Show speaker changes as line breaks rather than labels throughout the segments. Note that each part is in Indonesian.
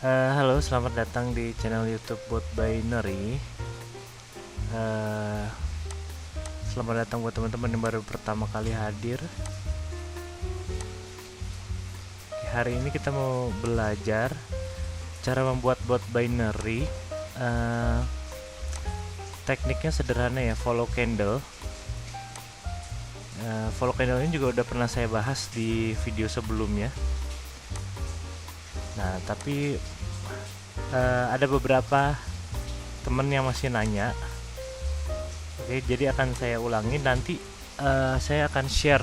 Halo, selamat datang di channel YouTube Bot Binary. Eh, Selamat datang buat teman-teman yang baru pertama kali hadir. Hari ini kita mau belajar cara membuat bot binary. Tekniknya sederhana ya, follow candle. Follow candle ini juga udah pernah saya bahas di video sebelumnya. Nah, tapi ada beberapa temen yang masih nanya. Oke, jadi akan saya ulangi nanti. Saya akan share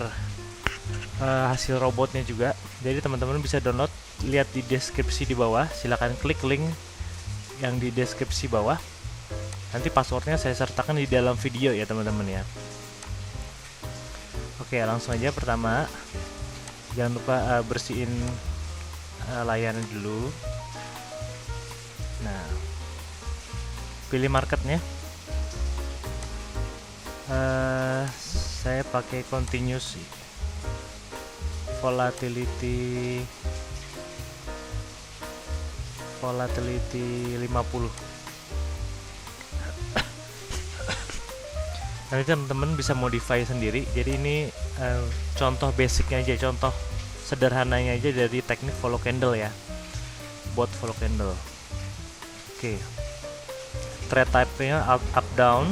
hasil robotnya juga. Jadi teman-teman bisa download, lihat di deskripsi di bawah. Silahkan klik link yang di deskripsi bawah. Nanti passwordnya saya sertakan di dalam video ya teman-teman ya. Oke, langsung aja. Pertama, jangan lupa bersihin layanan dulu. Nah, pilih marketnya. Saya pakai continuous volatility 50. Nanti teman-teman bisa modify sendiri. Jadi ini contoh basicnya aja, contoh sederhananya aja dari teknik follow candle ya, bot follow candle. Oke, trade type-nya up down.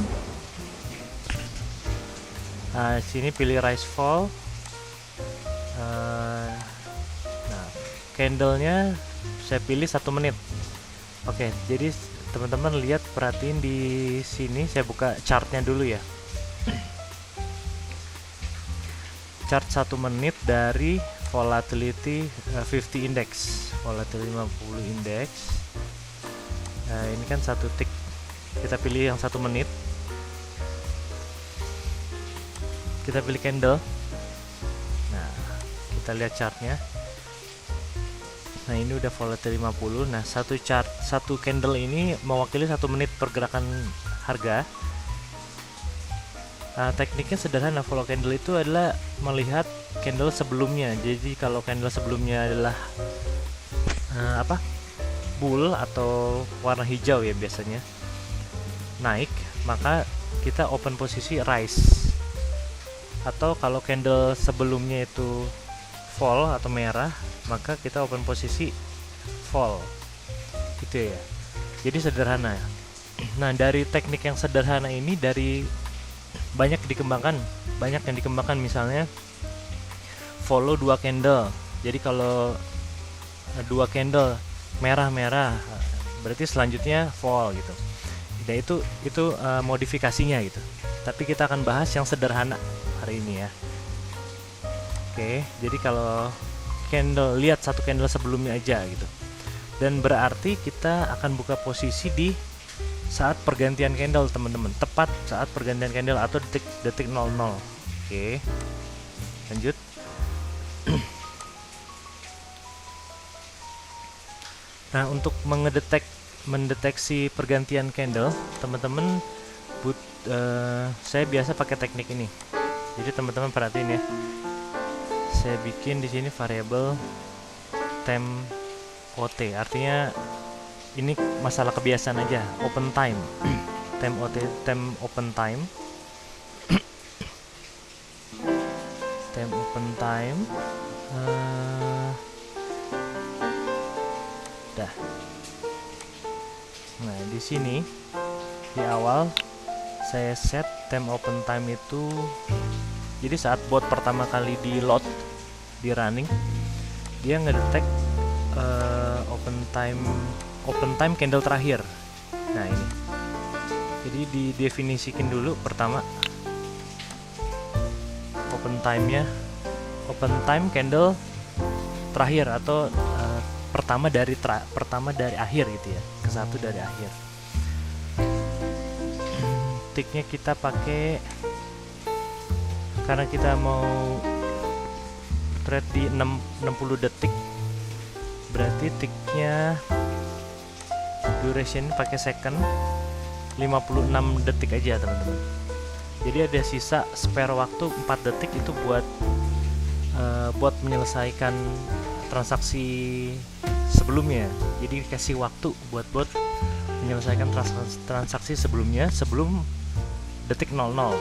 Sini pilih rise fall. Nah, candlenya saya pilih 1 menit. Oke, jadi teman-teman lihat, perhatiin di sini. Saya buka chartnya dulu ya. Chart 1 menit dari volatility 50 index, volatility 50 index. Ini kan satu tick, kita pilih yang 1 menit. Kita pilih candle. Nah, kita lihat chartnya. Nah, ini udah volatility 50. Nah, satu candle ini mewakili 1 menit pergerakan harga. Tekniknya sederhana. Follow candle itu adalah melihat candle sebelumnya. Jadi kalau candle sebelumnya adalah bull atau warna hijau ya biasanya, naik, maka kita open posisi rise. Atau kalau candle sebelumnya itu fall atau merah, maka kita open posisi fall. Gitu ya. Jadi sederhana. Nah, dari teknik yang sederhana ini banyak yang dikembangkan, misalnya follow 2 candle. Jadi kalau 2 candle merah-merah, berarti selanjutnya fall gitu. Nah, itu modifikasinya gitu. Tapi kita akan bahas yang sederhana hari ini ya. Oke, jadi kalau candle, lihat 1 candle sebelumnya aja gitu. Dan berarti kita akan buka posisi di saat pergantian candle teman-teman, tepat saat pergantian candle atau detik 00. Oke, lanjut. Nah, untuk mendeteksi pergantian candle, teman-teman saya biasa pakai teknik ini. Jadi teman-teman perhatiin ya, saya bikin di sini variabel time OT, artinya ini masalah kebiasaan aja. Open time time open time time open time. Dah. Nah, di sini di awal saya set time open time itu, jadi saat bot pertama kali di load, di running, dia ngedetek open time candle terakhir. Nah, ini jadi didefinisikan dulu pertama open time candle terakhir atau pertama dari akhir gitu ya, ke satu dari akhir. Tiknya kita pakai karena kita mau trade di 60 detik, berarti tiknya duration pakai second 56 detik aja teman-teman. Jadi ada sisa spare waktu 4 detik itu buat menyelesaikan transaksi sebelumnya. Jadi kasih waktu buat bot menyelesaikan transaksi sebelumnya sebelum detik 00. Oke.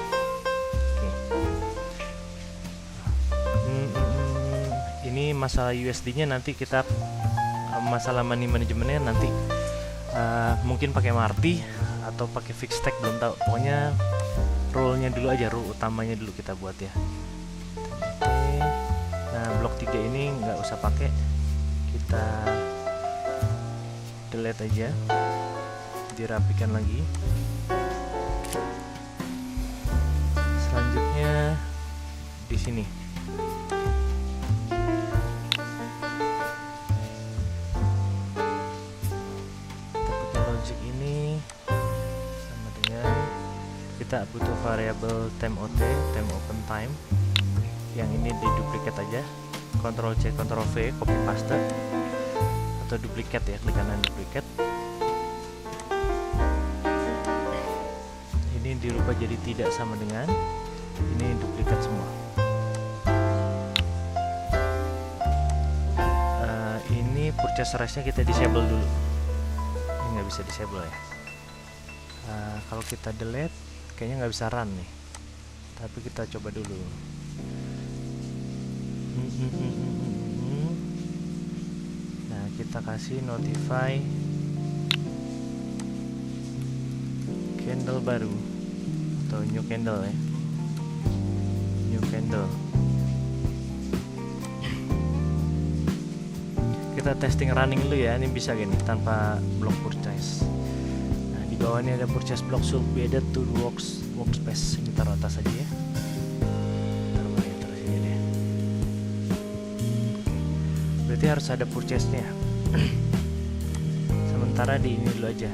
Ini masalah USD-nya nanti kita masalah money manajemennya nanti mungkin pakai Marty atau pakai fixed stack, belum tahu. Pokoknya rule-nya dulu aja, rule utamanya dulu kita buat ya. Oke. Nah, blok 3 ini nggak usah pakai, kita delete aja, dirapikan lagi. Selanjutnya di sini kita butuh variabel time OT, time open time. Yang ini diduplikat aja, Ctrl C Ctrl V, copy paste, atau duplikat ya, klik kanan duplikat. Ini dirubah jadi tidak sama dengan ini, duplikat semua. Ini purchase rice-nya kita disable dulu. Ini nggak bisa disable ya. Kalau kita delete kayaknya nggak bisa run nih, tapi kita coba dulu. Nah, kita kasih notify candle baru atau new candle ya, new candle. Kita testing running dulu ya, ini bisa gini tanpa block purchase. Di bawah ini ada purchase block should be added to workspace. Ini taruh atas aja ya. Taruh sini deh. Berarti harus ada purchase-nya. Sementara di ini dulu aja,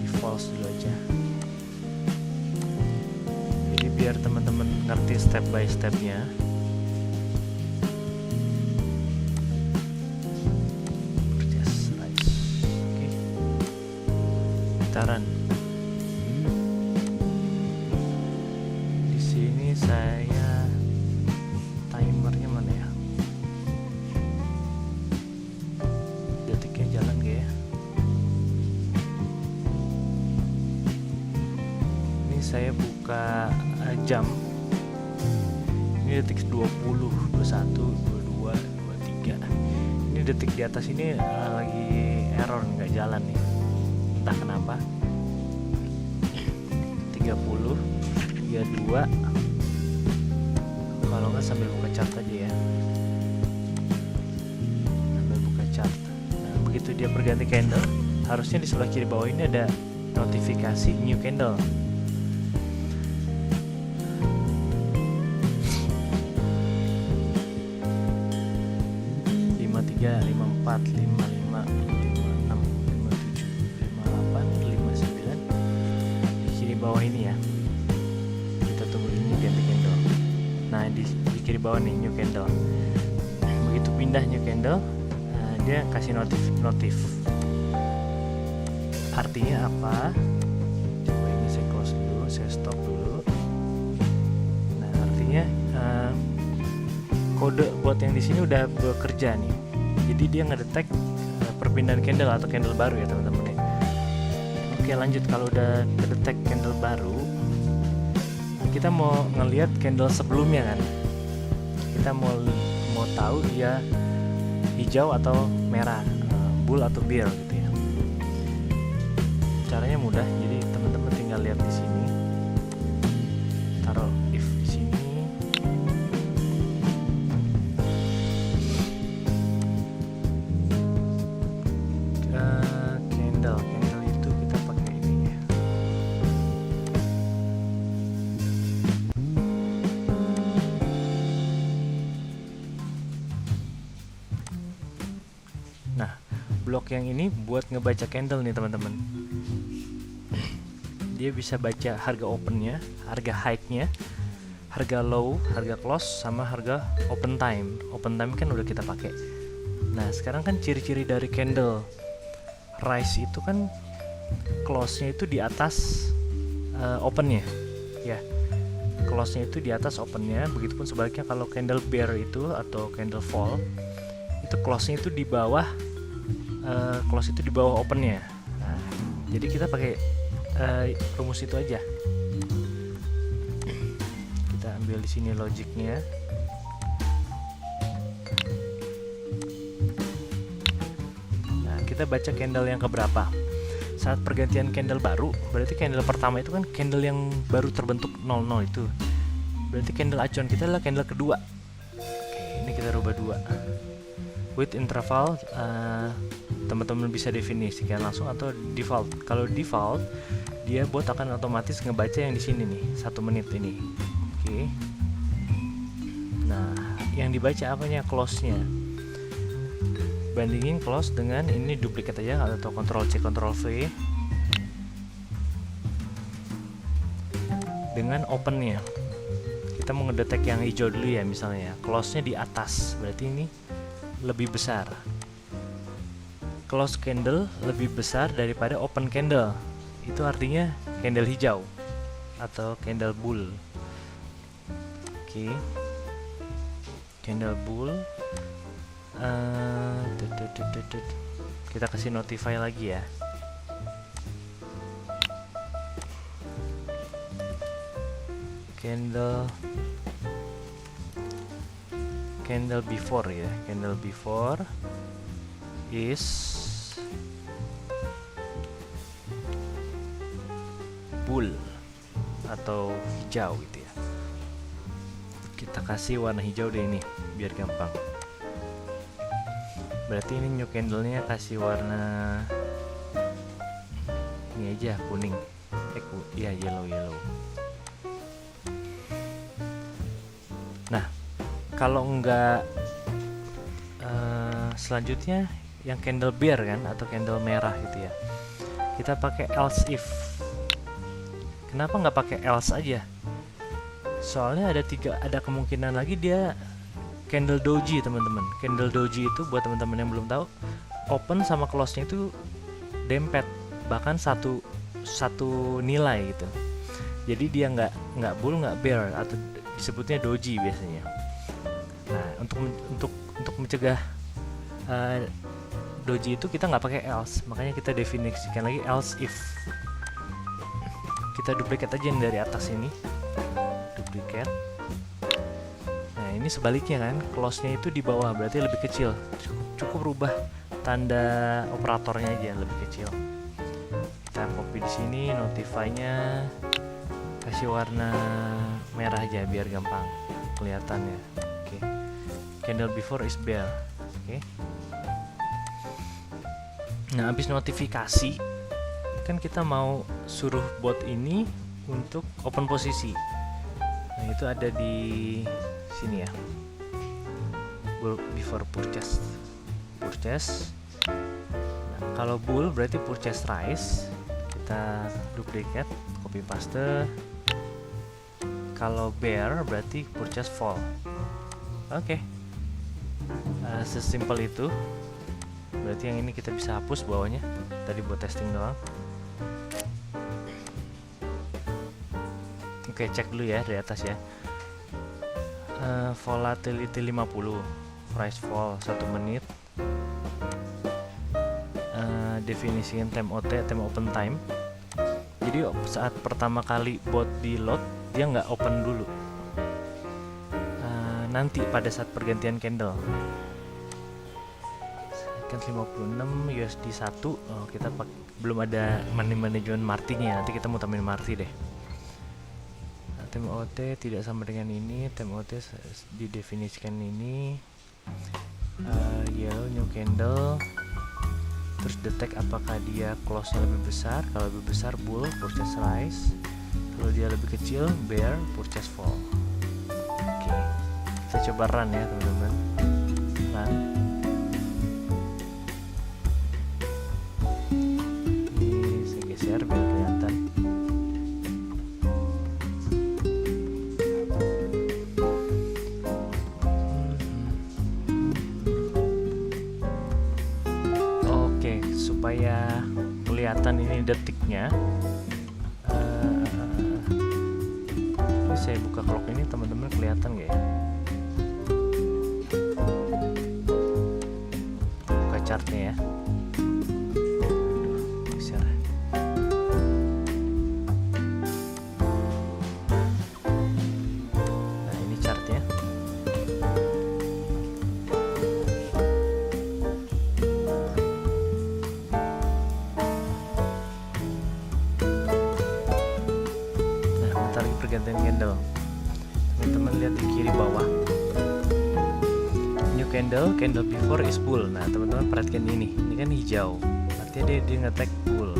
di false dulu aja. Jadi biar teman-teman ngerti step by stepnya. Run. Di sini saya timernya mana ya? Detiknya jalan gak ya? Ini saya buka jam. Ini detik 20, 21, 22, 23. Ini detik di atas ini lagi error, nggak jalan nih. Entah kenapa. 30, 32. Kalau nggak sambil buka chart aja ya, sambil buka chart. Nah, begitu dia berganti candle, harusnya di sebelah kiri bawah ini ada notifikasi new candle. Tiga, 54, 55, 56, 57, 58, 59. Di kiri bawah ini ya. Kita tunggu ini ganti candle. Nah, di kiri bawah nih new candle. Begitu pindah new candle, dia kasih notif. Artinya apa? Coba ini saya close dulu, saya stop dulu. Nah, artinya kode bot yang di sini udah bekerja nih. Jadi dia ngedetek perpindahan candle atau candle baru ya teman-teman ya. Oke, lanjut. Kalau udah kedetek candle baru, kita mau ngelihat candle sebelumnya kan. Kita mau tahu dia hijau atau merah, bull atau bear gitu ya. Caranya mudah. Jadi teman-teman tinggal lihat di sini. Taruh if di sini. Candle itu kita pakai ini ya. Nah, blok yang ini buat ngebaca candle nih teman-teman. Dia bisa baca harga opennya, harga high-nya, harga low, harga close, sama harga open time. Open time kan udah kita pakai. Nah, sekarang kan ciri-ciri dari candle rise itu kan close-nya itu di atas open-nya ya. Close-nya itu di atas open-nya. Begitupun sebaliknya kalau candle bear itu atau candle fall itu close-nya itu di bawah close itu di bawah opennya. Nah, jadi kita pakai rumus itu aja. Kita ambil di sini logiknya. Nah, kita baca candle yang keberapa. Saat pergantian candle baru, berarti candle pertama itu kan candle yang baru terbentuk 00 itu. Berarti candle acuan kita adalah candle kedua. Oke, ini kita rubah 2. With interval, teman-teman bisa definisikan langsung atau default. Kalau default, dia bot akan otomatis ngebaca yang di sini nih, 1 menit ini. Oke. Nah, yang dibaca apanya? Close-nya. Bandingin close dengan ini, duplikat aja atau Ctrl C Ctrl V dengan opennya. Kita mau ngedetek yang hijau dulu ya, misalnya close-nya di atas, berarti ini lebih besar. Close candle lebih besar daripada open candle, itu artinya candle hijau atau candle bull. Oke. Candle bull. Kita kasih notify lagi ya. Candle before ya. Candle before is bull atau hijau gitu ya. Kita kasih warna hijau deh ini biar gampang. Berarti ini new candle-nya kasih warna ini aja, kuning. Ya yellow. Nah, kalau enggak selanjutnya yang candle bear kan atau candle merah gitu ya. Kita pakai else if. Kenapa nggak pakai else aja? Soalnya ada kemungkinan lagi dia candle doji, teman-teman. Candle doji itu buat teman-teman yang belum tahu, open sama close-nya itu dempet, bahkan satu nilai gitu. Jadi dia nggak bull nggak bear, atau disebutnya doji biasanya. Nah, untuk mencegah doji itu kita nggak pakai else, makanya kita definisikan lagi else if. Kita duplikat aja yang dari atas ini, duplikat. Nah, ini sebaliknya kan, close-nya itu di bawah, berarti lebih kecil. Cukup rubah tanda operatornya aja lebih kecil. Kita copy di sini, notify-nya kasih warna merah aja biar gampang kelihatannya. Oke. Candle before is bear. Oke. Nah, habis notifikasi kan kita mau suruh bot ini untuk open posisi. Nah, itu ada di sini ya. Before purchase. Nah, kalau bull berarti purchase rise. Kita duplicate, copy paste. Kalau bear berarti purchase fall. Oke. Sesimpel itu. Berarti yang ini kita bisa hapus bawahnya. Tadi buat testing doang. Oke, cek dulu ya dari atas ya. Volatility 50, price fall 1 menit. Definisikan time OT, time open time. Jadi saat pertama kali bot di load, dia nggak open dulu. Nanti pada saat pergantian candle. Kan 56 USD 1. Kita belum ada money management martinya, nanti kita mau tambahin marti deh. Time OT tidak sama dengan ini. Time OT didefinisikan ini yellow new candle, terus detect apakah dia close nya lebih besar. Kalau lebih besar bull, purchase rise. Kalau dia lebih kecil bear, purchase fall. Oke, kita coba run ya teman-teman. Run. Ini saya geser biar kelihatan. Supaya kelihatan ini detiknya, ini saya buka clock ini, teman-teman kelihatan nggak ya? Buka chartnya ya. candle before is bull. Nah teman-teman perhatikan ini kan hijau, artinya dia nge-tag bull.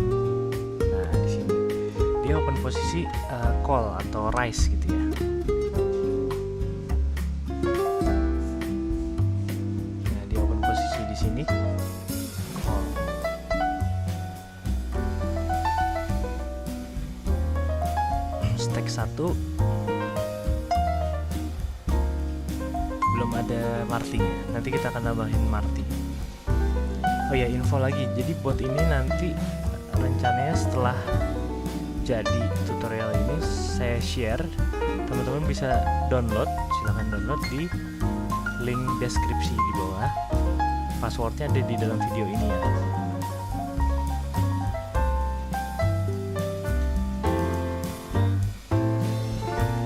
Nah di sini dia open posisi call atau rise gitu ya. Nah dia open posisi di sini call. Stack 1 belum ada martinya, nanti kita akan tambahin marti. Oh ya, info lagi, jadi bot ini nanti rencananya setelah jadi tutorial ini saya share, teman-teman bisa download, silahkan download di link deskripsi di bawah. Passwordnya ada di dalam video ini ya.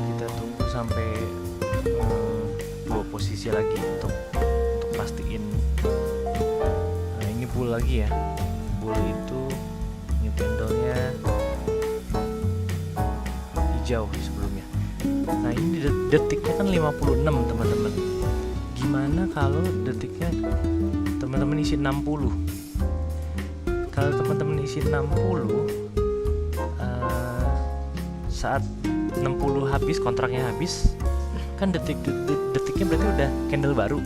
Kita tunggu sampai posisi lagi untuk pastiin. Nah ini bull lagi ya, bull itu ini candlenya hijau sebelumnya. Nah ini detiknya kan 56 teman-teman. Gimana kalau detiknya teman-teman isi 60? Kalau teman-teman isi 60 saat 60 habis, kontraknya habis, kan detiknya berarti udah candle baru.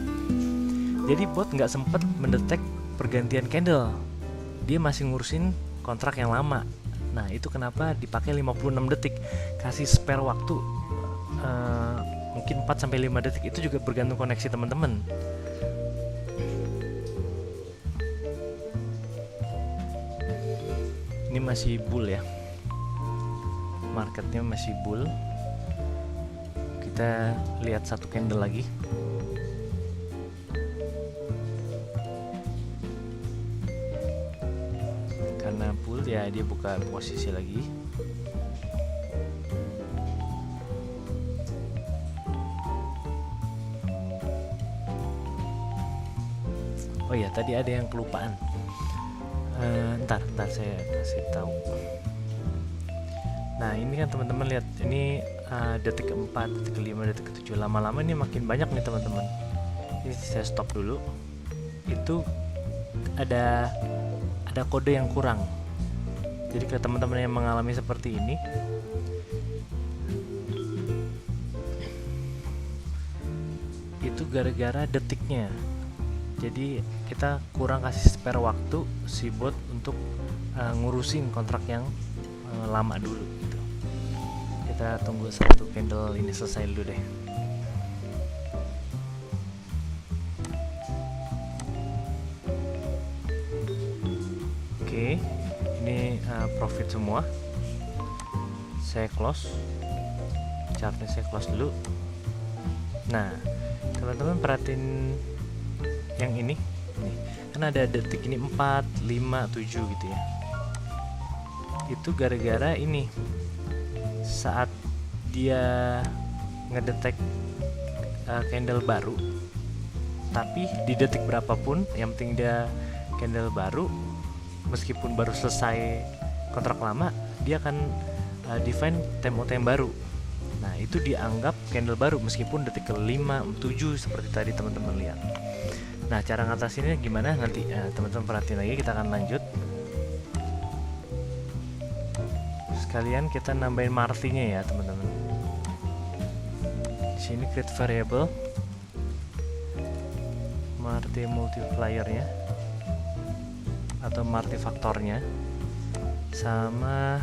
Jadi bot nggak sempet mendetek pergantian candle, dia masih ngurusin kontrak yang lama. Nah itu kenapa dipakai 56 detik, kasih spare waktu mungkin 4-5 detik. Itu juga bergantung koneksi teman-teman. Ini masih bull ya, marketnya masih bull. Kita lihat satu candle lagi. Karena bull ya, dia buka posisi lagi. Oh ya, tadi ada yang kelupaan. Ntar saya kasih tahu. Nah ini kan teman-teman lihat, ini detik keempat, detik kelima, detik ketujuh, lama-lama ini makin banyak nih teman-teman. Ini saya stop dulu. Itu ada kode yang kurang. Jadi ke teman-teman yang mengalami seperti ini, itu gara-gara detiknya. Jadi kita kurang kasih spare waktu si bot untuk ngurusin kontrak yang lama dulu gitu. Kita tunggu satu candle ini selesai dulu deh. Oke, ini profit semua. Saya close, chartnya saya close dulu. Nah teman-teman perhatiin yang ini kan ada detik ini 4, 5, 7 gitu ya. Itu gara-gara ini saat dia ngedetek candle baru, tapi di detik berapapun yang penting dia candle baru, meskipun baru selesai kontrak lama, dia akan define TMOT yang baru. Nah itu dianggap candle baru meskipun detik ke-5, 7 seperti tadi teman-teman lihat. Nah cara ngatasinnya gimana nanti teman-teman perhatiin lagi, kita akan lanjut. Sekalian kita nambahin martinya ya teman-teman. Di sini create variable marti multipliernya atau marti faktornya sama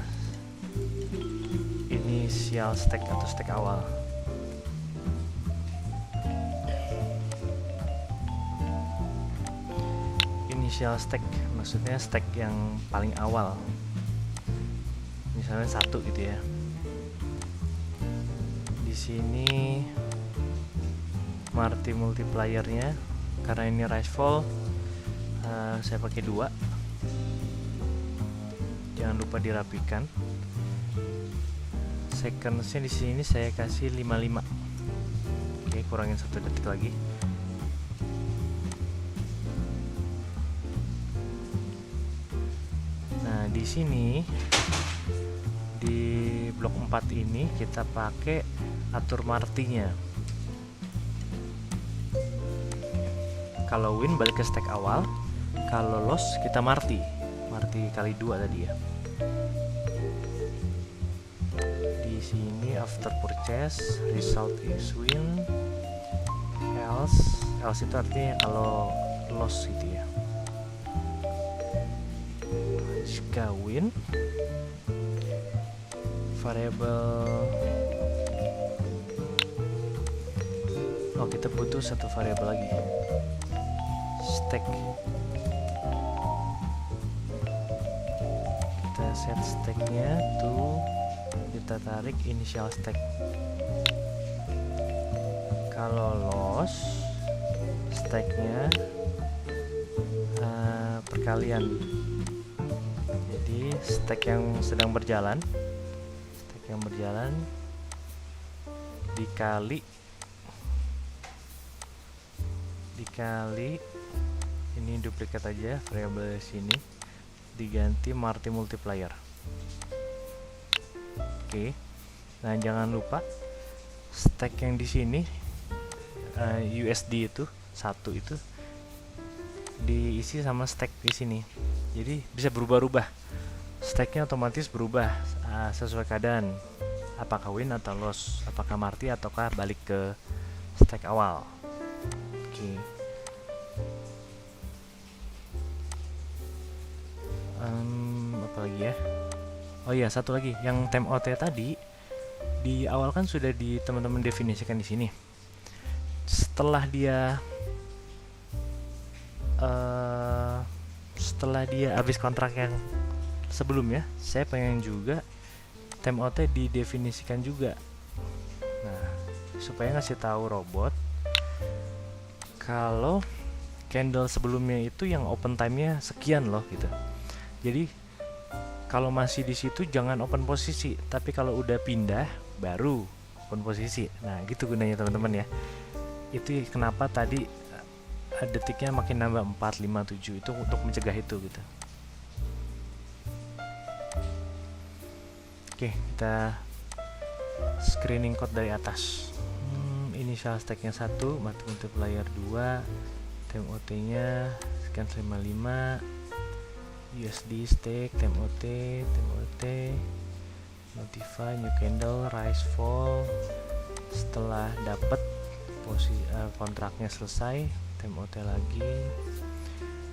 initial stack atau stack awal. Initial stack maksudnya stack yang paling awal, misalnya 1 gitu ya. Di sini marti multipliernya, karena ini rise fall, saya pakai 2. Jangan lupa dirapikan. Secondsnya di sini saya kasih 55. Oke, kurangin 1 detik lagi. Nah di sini di blok 4 ini kita pakai atur martinya. Kalau win balik ke stack awal, kalau loss kita marty kali 2 tadi ya. Di sini after purchase result is win, else itu artinya kalau loss gitu ya. Jika win, variable, kita butuh satu variabel lagi, stack. Kita set stacknya to, kita tarik initial stack. Kalau loss, stacknya perkalian. Jadi stack yang sedang berjalan, dikali ini duplikat aja variabel sini, diganti marty multiplier. Oke. Nah, jangan lupa stack yang di sini USD itu satu itu diisi sama stack di sini. Jadi bisa berubah-ubah. Stacknya otomatis berubah sesuai keadaan. Apakah win atau loss, apakah marty ataukah balik ke stack awal. Oke. Apa lagi ya? Oh iya, satu lagi, yang TMOT tadi di awal kan sudah teman-teman definisikan di sini. Setelah dia habis kontrak yang sebelumnya, saya pengen juga TMOT didefinisikan juga. Nah, supaya ngasih tahu robot kalau candle sebelumnya itu yang open time-nya sekian loh gitu. Jadi kalau masih di situ jangan open posisi, tapi kalau udah pindah baru open posisi. Nah, gitu gunanya teman-teman ya. Itu kenapa tadi detiknya makin nambah 4, 5, 7 itu untuk mencegah itu gitu. Oke, kita screening code dari atas. Initial stacknya 1, marty multiplier 2, TMOT nya sekian 55, USD stake, TMOT, notify new candle, rise fall. Setelah dapat posisi kontraknya selesai, TMOT lagi.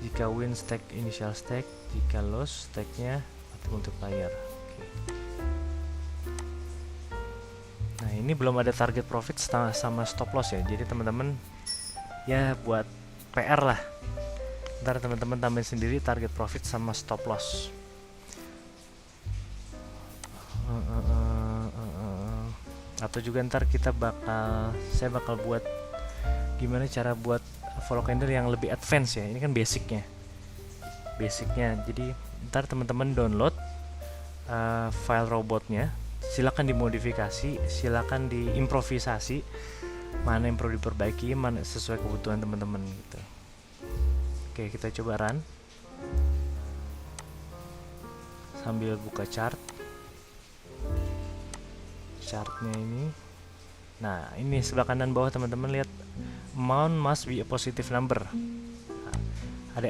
Jika win stack initial stack, jika loss stacknya marty multiplier. Nah, ini belum ada target profit sama stop loss ya. Jadi teman-teman ya buat PR lah. Ntar teman-teman tambahin sendiri target profit sama stop loss. Atau juga ntar saya bakal buat gimana cara buat follow candle yang lebih advance ya. Ini kan basicnya. Jadi ntar teman-teman download file robotnya. Silakan dimodifikasi, silakan diimprovisasi, mana yang perlu diperbaiki, mana sesuai kebutuhan teman-teman gitu. Oke, kita coba run sambil buka chartnya ini. Nah, ini sebelah kanan bawah teman-teman lihat, amount must be a positive number. Nah, ada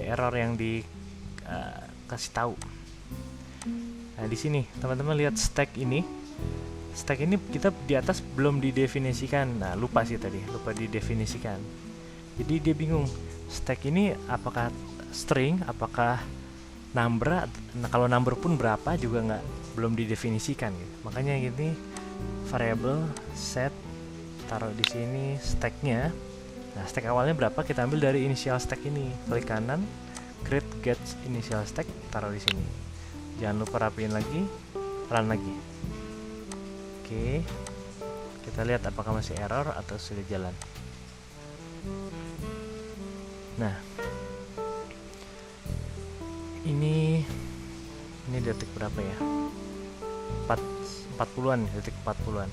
error yang dikasih tahu. Nah, di sini teman-teman lihat stack ini kita di atas belum didefinisikan. Nah, lupa didefinisikan. Jadi dia bingung, stack ini apakah string, apakah number. Nah, kalau number pun berapa juga belum didefinisikan gitu. Makanya gini, variable set, taruh di sini stacknya. Nah, stack awalnya berapa kita ambil dari initial stack ini. Klik kanan, create get initial stack, taruh di sini. Jangan lupa rapiin lagi, run lagi. Oke, kita lihat apakah masih error atau sudah jalan. Nah, ini detik berapa ya? 40-an, detik 40-an.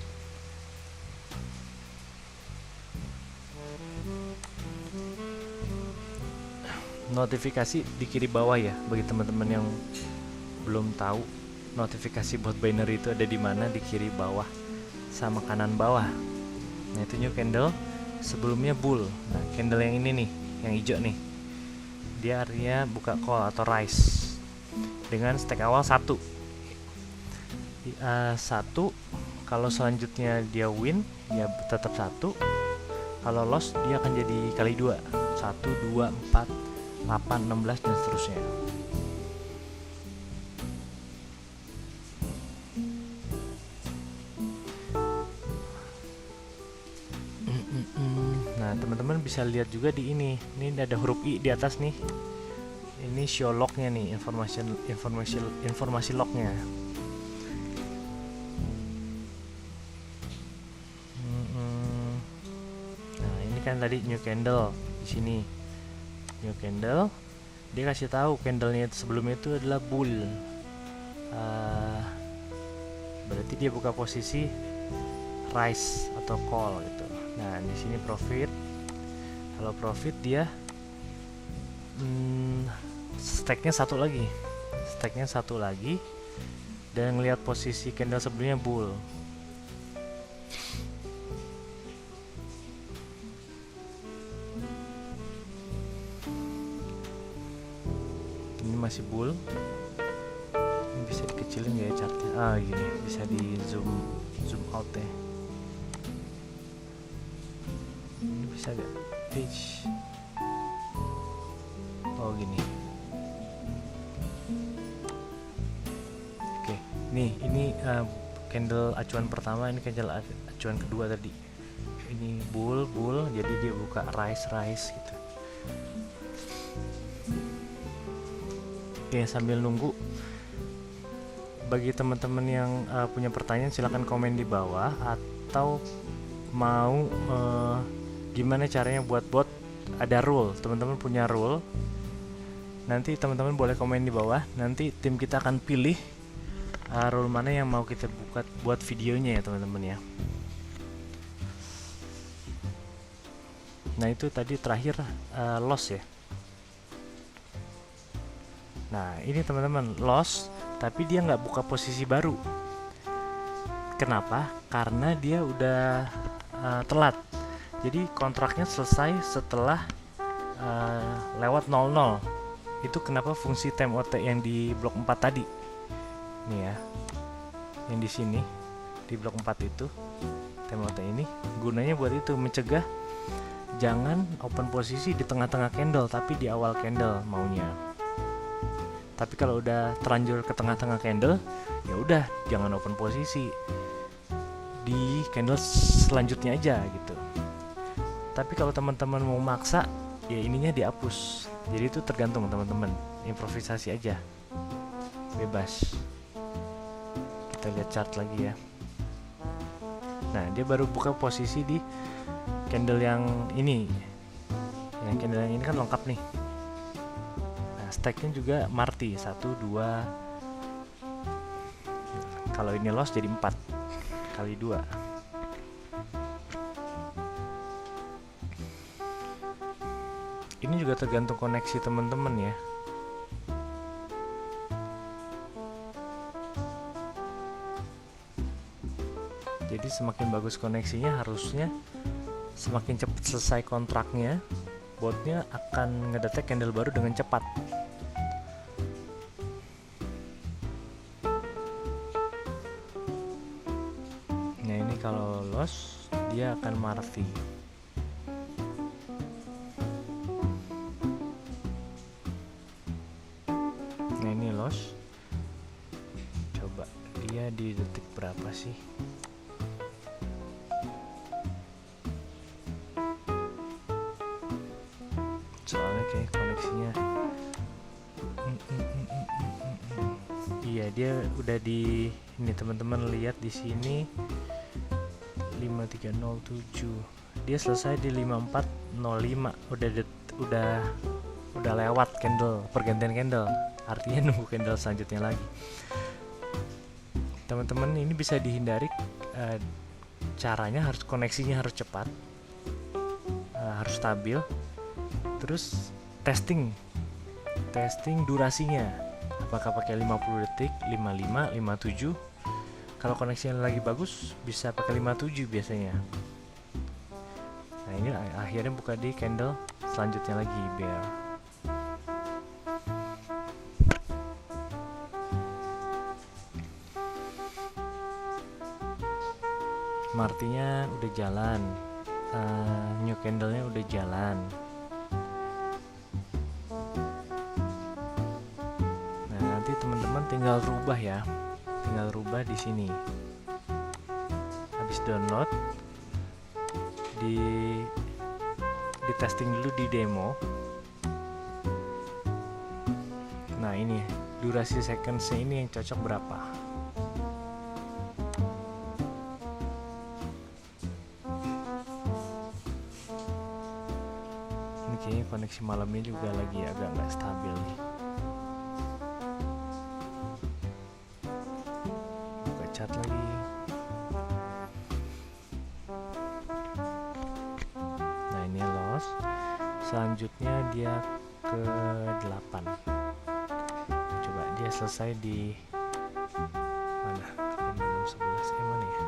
Notifikasi di kiri bawah ya, bagi teman-teman yang belum tahu, notifikasi buat binary itu ada di mana, di kiri bawah sama kanan bawah. Nah, itu new candle sebelumnya bull. Nah, candle yang ini nih, yang hijau nih, dia artinya buka call atau rise dengan stake awal 1. Kalau selanjutnya dia win, ya tetap 1. Kalau loss, dia akan jadi kali 2. 1, 2, 4, 8, 16 dan seterusnya. Nah, teman-teman bisa lihat juga di ini. Ini ada huruf I di atas nih. Ini show lognya nih, informasi lognya. Nah, ini kan tadi new candle di sini. New candle, dia kasih tahu candlenya sebelumnya itu adalah bull. Berarti dia buka posisi rise atau call gitu. Nah, di sini profit. Kalau profit dia stake-nya satu lagi, dan ngelihat posisi candle sebelumnya bull. Ini masih bull. Ini bisa dikecilin nggak ya chartnya? Gini bisa di zoom out ya. Ini bisa nggak? Page. Gini. Oke, nih ini candle acuan pertama, ini candle acuan kedua tadi. Ini bull, jadi dia buka rise gitu. Oke, sambil nunggu, bagi teman-teman yang punya pertanyaan silahkan komen di bawah, atau mau gimana caranya buat bot. Ada rule, teman-teman punya rule, nanti teman-teman boleh komen di bawah. Nanti tim kita akan pilih rule mana yang mau kita buat videonya ya teman-teman ya. Nah, itu tadi terakhir loss ya. Nah, ini teman-teman loss, tapi dia nggak buka posisi baru. Kenapa? Karena dia udah telat. Jadi kontraknya selesai setelah lewat 00. Itu kenapa fungsi time OT yang di blok 4 tadi. Nih ya. Yang di sini di blok 4 itu time OT ini gunanya buat itu, mencegah jangan open posisi di tengah-tengah candle, tapi di awal candle maunya. Tapi kalau udah terlanjur ke tengah-tengah candle, ya udah jangan open posisi, di candle selanjutnya aja gitu. Tapi kalau teman-teman mau maksa, ya ininya dihapus. Jadi itu tergantung teman-teman, improvisasi aja, bebas. Kita lihat chart lagi ya. Nah, dia baru buka posisi di candle yang ini. Yang candle yang ini kan lengkap nih. Nah, stake-nya juga marti 1, 2. Kalau ini loss jadi 4 kali 2. Ini juga tergantung koneksi teman-teman ya. Jadi semakin bagus koneksinya, harusnya semakin cepat selesai kontraknya, botnya akan ngedetek candle baru dengan cepat. Nah, ini kalau loss dia akan marti. Nah, ini loss. Coba dia di detik berapa sih? Soalnya kayak koneksinya iya, dia udah di ini, teman-teman lihat di sini 5307. Dia selesai di 5405. Udah lewat candle, pergantian candle. Artinya nunggu candle selanjutnya lagi. Teman-teman, ini bisa dihindari. Caranya harus koneksinya harus cepat, harus stabil. Terus testing durasinya, apakah pakai 50 detik, 55, 57. Kalau koneksinya lagi bagus bisa pakai 57 biasanya. Nah, Nah ini akhirnya buka di candle selanjutnya lagi, bear. Martinya udah jalan, new candlenya udah jalan. Nah nanti teman-teman tinggal rubah ya, tinggal rubah di sini. Habis download, di testing dulu di demo. Nah ini durasi secondsnya ini yang cocok berapa. Ini kayaknya koneksi malamnya juga lagi agak nggak stabil nih. Buka chat lagi. Nah ini loss. Selanjutnya dia ke 8. Coba dia selesai di mana? 5611 mana ya?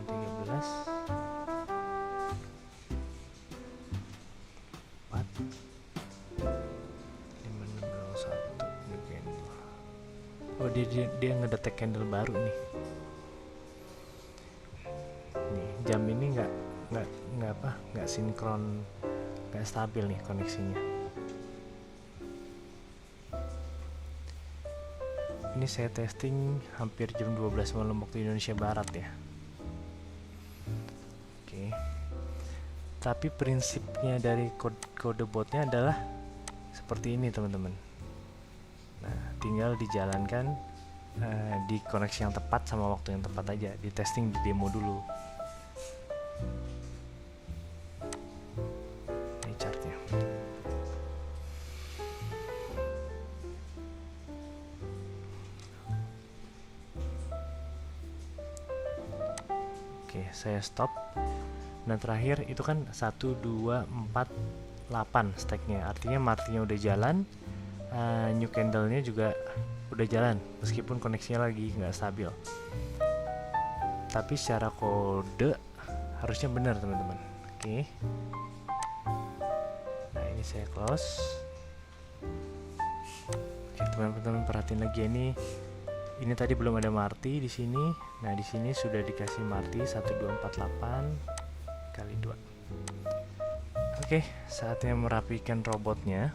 5613 4 5601 new candle. Oh dia ngedetek candle baru nih. Nih jam ini nggak sinkron, nggak stabil nih koneksinya. Ini saya testing hampir jam 12 malam waktu Indonesia Barat ya. Oke. Tapi prinsipnya dari kode botnya adalah seperti ini teman-teman. Nah tinggal dijalankan di koneksi yang tepat sama waktu yang tepat aja. Di testing di demo dulu. Ini chartnya. Oke, saya stop. Nah terakhir itu kan 1, 2, 4, 8 stacknya. Artinya martinya udah jalan, new candlenya juga udah jalan, meskipun koneksinya lagi nggak stabil. Tapi secara kode harusnya benar teman-teman. Oke. Nah ini saya close. Oke teman-teman perhatiin lagi ini. Ini tadi belum ada marti di sini. Nah, di sini sudah dikasih marti 1248 kali 2. Oke, saatnya merapikan robotnya.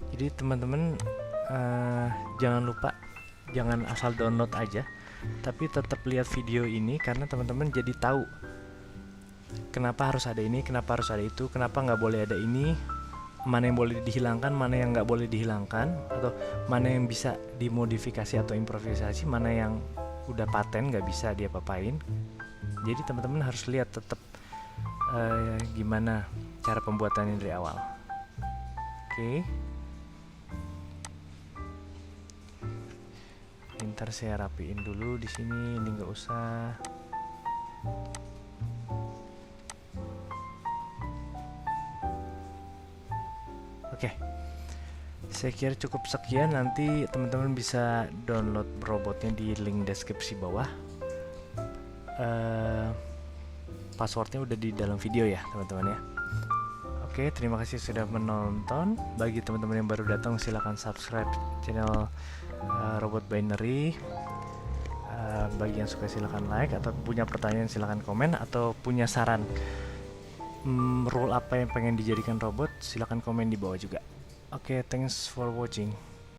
Jadi teman-teman jangan lupa, jangan asal download aja, tapi tetap lihat video ini karena teman-teman jadi tahu kenapa harus ada ini, kenapa harus ada itu, kenapa nggak boleh ada ini, mana yang boleh dihilangkan, mana yang nggak boleh dihilangkan, atau mana yang bisa dimodifikasi atau improvisasi, mana yang udah paten nggak bisa dia papain. Jadi teman-teman harus lihat tetap gimana cara pembuatannya dari awal. Oke. Ntar saya rapiin dulu di sini, ini nggak usah. Oke, saya kira cukup sekian. Nanti teman-teman bisa download robotnya di link deskripsi bawah. Passwordnya udah di dalam video ya teman-teman ya. Oke, terima kasih sudah menonton. Bagi teman-teman yang baru datang silahkan subscribe channel Robot Binary. Bagi yang suka silahkan like, atau punya pertanyaan silahkan komen, atau punya saran role apa yang pengen dijadikan robot silahkan komen di bawah juga. Oke, thanks for watching.